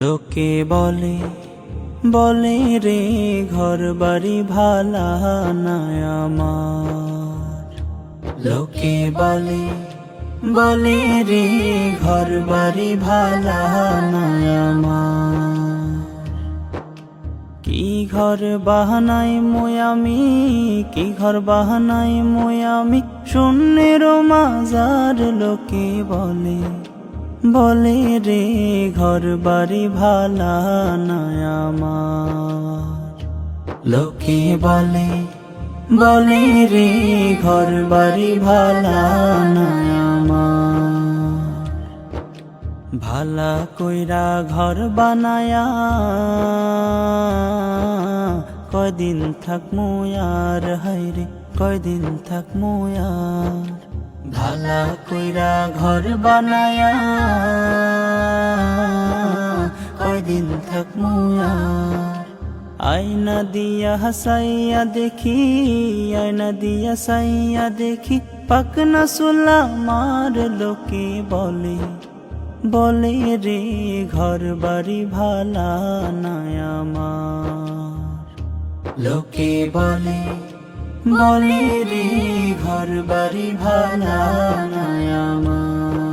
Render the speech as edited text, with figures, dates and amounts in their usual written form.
লোকে বলে বলে রে ঘর বাড়ি ভালা নাই আমার। লোকে বলে বলে রে ঘর বাড়ি ভালা নাই আমার। কি ঘর বাহানাই মই আমি, কি ঘর বাহানাই মই আমি, শূন্যের মাজার। লোকে বলে বলে রে ঘর বাড়ি ভালা নাই আমার। লোকে বলে বলে রে ঘর বাড়ি ভালা নাই আমার। ভালা কইরা ঘর বানায়া কয়দিন থাকমু আর, হায়রে কয়দিন থাকমু আর। ভালা কইরা ঘর বানায়া কয়দিন থাকমু আর। আয়না দিয়া হাসাইয়া দেখি, আয়না দিয়া সাইয়া দেখি, পাকনা সুলা মার। লোকে বলে বলে রে ঘর বাড়ি ভালা নাই আমার। লোকে বলে বলে রে ঘর বাড়ি ভালা নাই আমার।